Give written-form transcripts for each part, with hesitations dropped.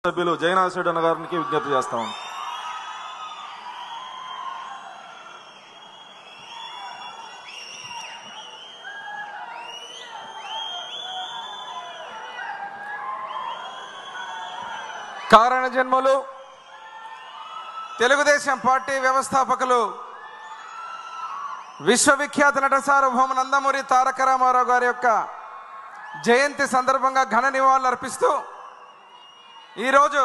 సభ్యులు జయనాథ్ అన్న గారికి విజ్ఞప్తి చేస్తాం. కారణ జన్మలు తెలుగుదేశం పార్టీ వ్యవస్థాపకులు విశ్వవిఖ్యాత నట సార్వభౌమ నందమూరి తారక రామారావు గారి యొక్క జయంతి సందర్భంగా ఘన నివాళులు అర్పిస్తూ ఈరోజు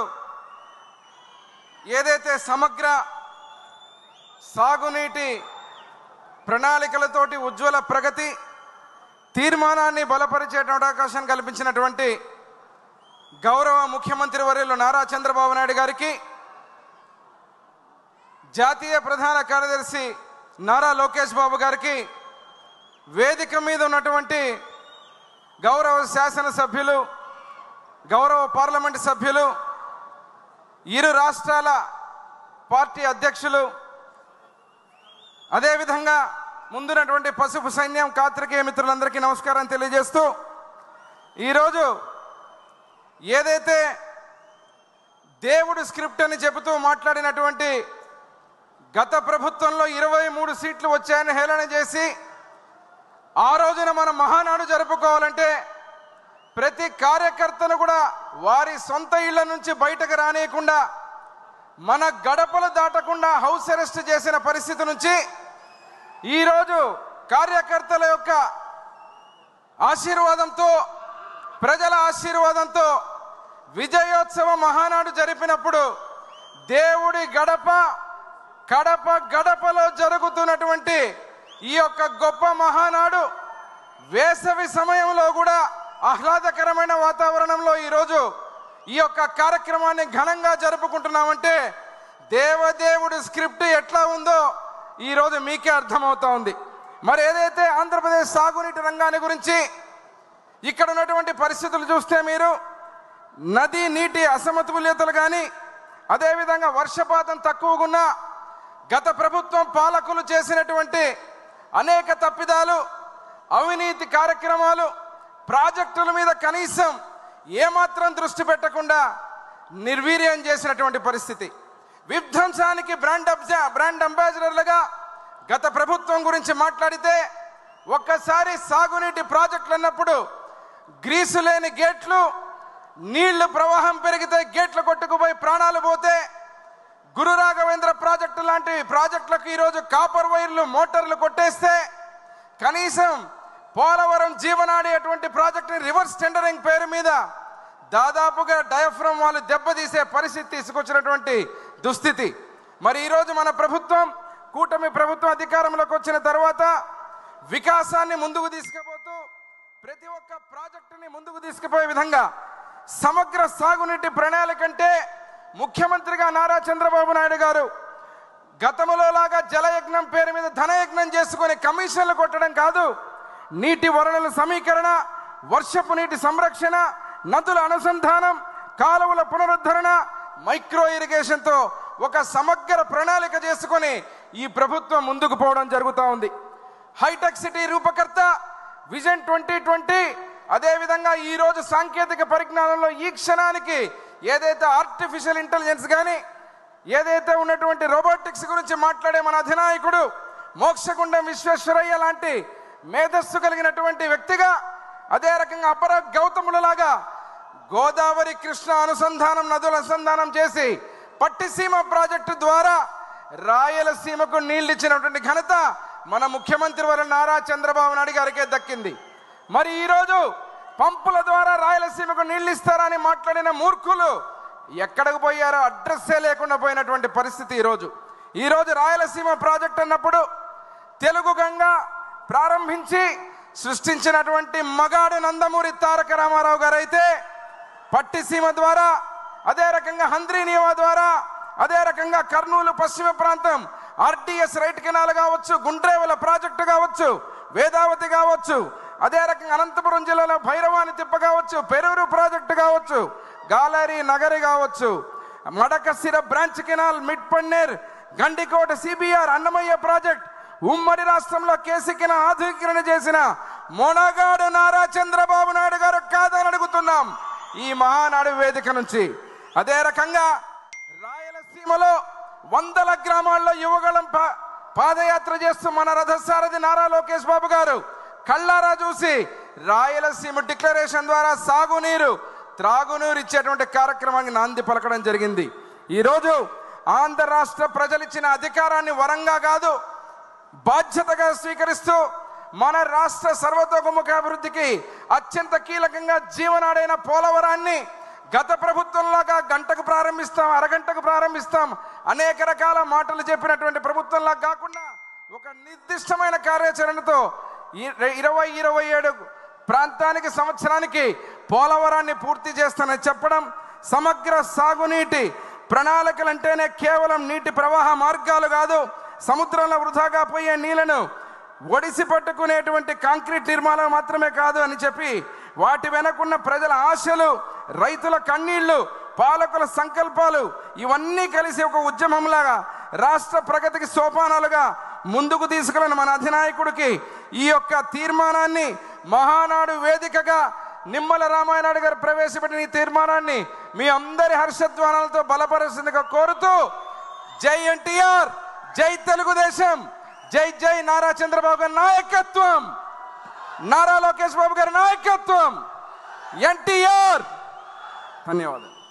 ఏదైతే సమగ్ర సాగునీటి ప్రణాళికలతోటి ఉజ్వల ప్రగతి తీర్మానాన్ని బలపరిచేటువంటి అవకాశం కల్పించినటువంటి గౌరవ ముఖ్యమంత్రి వర్యులు నారా చంద్రబాబు నాయుడు గారికి, జాతీయ ప్రధాన కార్యదర్శి నారా లోకేష్ బాబు గారికి, వేదిక మీద ఉన్నటువంటి గౌరవ శాసనసభ్యులు, గౌరవ పార్లమెంటు సభ్యులు, ఇరు రాష్ట్రాల పార్టీ అధ్యక్షులు, అదేవిధంగా ముందున్నటువంటి పసుపు సైన్యం కాత్రికేయ మిత్రులందరికీ నమస్కారం తెలియజేస్తూ, ఈరోజు ఏదైతే దేవుడు స్క్రిప్ట్ అని చెబుతూ మాట్లాడినటువంటి గత ప్రభుత్వంలో 23 సీట్లు వచ్చాయని హేళన చేసి ఆ రోజున మనం మహానాడు జరుపుకోవాలంటే ప్రతి కార్యకర్తను కూడా వారి సొంత ఇళ్ల నుంచి బయటకు రానియకుండా మన గడపలు దాటకుండా హౌస్ అరెస్ట్ చేసిన పరిస్థితి నుంచి ఈరోజు కార్యకర్తల యొక్క ఆశీర్వాదంతో, ప్రజల ఆశీర్వాదంతో విజయోత్సవ మహానాడు జరిపినప్పుడు దేవుడి గడప కడప గడపలో జరుగుతున్నటువంటి ఈ యొక్క గొప్ప మహానాడు వేసవి సమయంలో కూడా ఆహ్లాదకరమైన వాతావరణంలో ఈరోజు ఈ యొక్క కార్యక్రమాన్ని ఘనంగా జరుపుకుంటున్నామంటే దేవదేవుడి స్క్రిప్ట్ ఎట్లా ఉందో ఈరోజు మీకే అర్థమవుతా ఉంది. మరి ఏదైతే ఆంధ్రప్రదేశ్ సాగునీటి రంగాన్ని గురించి ఇక్కడ ఉన్నటువంటి పరిస్థితులు చూస్తే మీరు నదీ నీటి అసమతుల్యతలు కానీ, అదేవిధంగా వర్షపాతం తక్కువగా ఉన్న గత ప్రభుత్వం పాలకులు చేసినటువంటి అనేక తప్పిదాలు, అవినీతి కార్యక్రమాలు, ప్రాజెక్టుల మీద కనీసం ఏమాత్రం దృష్టి పెట్టకుండా నిర్వీర్యం చేసినటువంటి పరిస్థితి, విధ్వంసానికి బ్రాండ్ అంబాసిడర్లుగా గత ప్రభుత్వం గురించి మాట్లాడితే ఒక్కసారి సాగునీటి ప్రాజెక్టులు అన్నప్పుడు గ్రీసు లేని గేట్లు, నీళ్లు ప్రవాహం పెరిగితే గేట్లు కొట్టుకుపోయి ప్రాణాలు పోతే, గురు రాఘవేంద్ర ప్రాజెక్టు లాంటి ప్రాజెక్టులకు ఈరోజు కాపర్ వైర్లు మోటార్లు కొట్టేస్తే, కనీసం పోలవరం జీవనాడి అటువంటి ప్రాజెక్టుని రివర్స్ టెండరింగ్ పేరు మీద దాదాపుగా డయాఫ్రమ్ వాళ్ళు దెబ్బతీసే పరిస్థితి తీసుకొచ్చినటువంటి దుస్థితి. మరి ఈరోజు మన ప్రభుత్వం, కూటమి ప్రభుత్వం అధికారంలోకి వచ్చిన తర్వాత వికాసాన్ని ముందుకు తీసుకుపోతూ ప్రతి ఒక్క ప్రాజెక్టుని ముందుకు తీసుకుపోయే విధంగా సమగ్ర సాగునీటి ప్రణాళిక అంటే ముఖ్యమంత్రిగా నారా చంద్రబాబు నాయుడు గారు గతంలో లాగా జలయజ్ఞం పేరు మీద ధనయజ్ఞం చేసుకొని కమిషన్లు కొట్టడం కాదు, నీటి వనరుల సమీకరణ, వర్షపు నీటి సంరక్షణ, నదుల అనుసంధానం, కాలువల పునరుద్ధరణ, మైక్రో ఇరిగేషన్తో ఒక సమగ్ర ప్రణాళిక చేసుకొని ఈ ప్రభుత్వం ముందుకు పోవడం జరుగుతూ ఉంది. హైటెక్ సిటీ రూపకర్త విజన్ 2020, అదేవిధంగా ఈరోజు సాంకేతిక పరిజ్ఞానంలో ఈ క్షణానికి ఏదైతే ఆర్టిఫిషియల్ ఇంటెలిజెన్స్ కానీ, ఏదైతే ఉన్నటువంటి రోబోటిక్స్ గురించి మాట్లాడే మన అధినాయకుడు మోక్షగుండం విశ్వేశ్వరయ్య లాంటి మేధస్సు కలిగినటువంటి వ్యక్తిగా, అదే రకంగా అపర గౌతములలాగా గోదావరి కృష్ణ అనుసంధానం, నదుల అనుసంధానం చేసి పట్టిసీమ ప్రాజెక్టు ద్వారా రాయలసీమకు నీళ్లు ఇచ్చినటువంటి ఘనత మన ముఖ్యమంత్రి వారు నారా చంద్రబాబు నాయుడు గారికే దక్కింది. మరి ఈరోజు పంపుల ద్వారా రాయలసీమకు నీళ్లు ఇస్తారని మాట్లాడిన మూర్ఖులు ఎక్కడికి పోయారో అడ్రస్సే లేకుండా పోయినటువంటి పరిస్థితి ఈరోజు రాయలసీమ ప్రాజెక్ట్ అన్నప్పుడు తెలుగు గంగ ప్రారంభించి సృష్టించినటువంటి మగాడు నందమూరి తారక రామారావు గారు అయితే పట్టిసీమ ద్వారా, అదే రకంగా హంద్రీనీవా ద్వారా, అదే రకంగా కర్నూలు పశ్చిమ ప్రాంతం ఆర్టీఎస్ రైట్ కెనాల్ కావచ్చు, గుండ్రేవల ప్రాజెక్టు కావచ్చు, వేదావతి కావచ్చు, అదే రకంగా అనంతపురం జిల్లాలో భైరవాని తిప్ప కావచ్చు, పెరూరు ప్రాజెక్టు కావచ్చు, గాలేరి నగరి కావచ్చు, Madakasira branch canal, మిడ్పన్నీర్, Gandikota CBR, Annamayya project, ఉమ్మడి రాష్ట్రంలో కేసీకిన ఆధునీకరణ చేసిన మొనగాడు నారా చంద్రబాబు నాయుడు గారు కాదని అడుగుతున్నాం. ఈ మహానాడు వేదిక నుంచి అదే రకంగా రాయలసీమలో వందల గ్రామాల్లో యువగళం పాదయాత్ర చేస్తూ మన రథసారథి నారా లోకేష్ బాబు గారు కళ్ళారా చూసి రాయలసీమ డిక్లరేషన్ ద్వారా సాగునీరు త్రాగునీరు ఇచ్చేటువంటి కార్యక్రమానికి నాంది పలకడం జరిగింది. ఈరోజు ఆంధ్ర రాష్ట్ర ప్రజలు ఇచ్చిన అధికారాన్ని వరంగా కాదు బాధ్యతగా స్వీకరిస్తూ మన రాష్ట్ర సర్వతోముఖ అభివృద్ధికి అత్యంత కీలకంగా జీవనాడైన పోలవరాన్ని గత ప్రభుత్వంలాగా గంటకు ప్రారంభిస్తాం, అరగంటకు ప్రారంభిస్తాం, అనేక రకాల మాటలు చెప్పినటువంటి ప్రభుత్వంలాగా కాకుండా ఒక నిర్దిష్టమైన కార్యాచరణతో 2027 ప్రాంతానికి సంవత్సరానికి పోలవరాన్ని పూర్తి చేస్తానని చెప్పడం, సమగ్ర సాగునీటి ప్రణాళికలు అంటేనే కేవలం నీటి ప్రవాహ మార్గాలు కాదు, సముద్రంలో వృధాగా పోయే నీళ్లను ఒడిసి పట్టుకునేటువంటి కాంక్రీట్ నిర్మాణం మాత్రమే కాదు అని చెప్పి వాటి వెనకున్న ప్రజల ఆశలు, రైతుల కన్నీళ్లు, పాలకుల సంకల్పాలు ఇవన్నీ కలిసి ఒక ఉద్యమంలాగా రాష్ట్ర ప్రగతికి సోపానాలుగా ముందుకు తీసుకెళ్లిన మన అధినాయకుడికి ఈ యొక్క తీర్మానాన్ని మహానాడు వేదికగా నిమ్మల రామాయణాడు గారు ప్రవేశపెట్టిన ఈ తీర్మానాన్ని మీ అందరి హర్షధ్వానాలతో బలపరుస్తుందిగా కోరుతూ జై ఎన్టీఆర్, జై తెలుగుదేశం, జై జై నారా చంద్రబాబు గారి నాయకత్వం, నారా లోకేష్ బాబు గారి నాయకత్వం, ఎన్టీఆర్. ధన్యవాదాలు.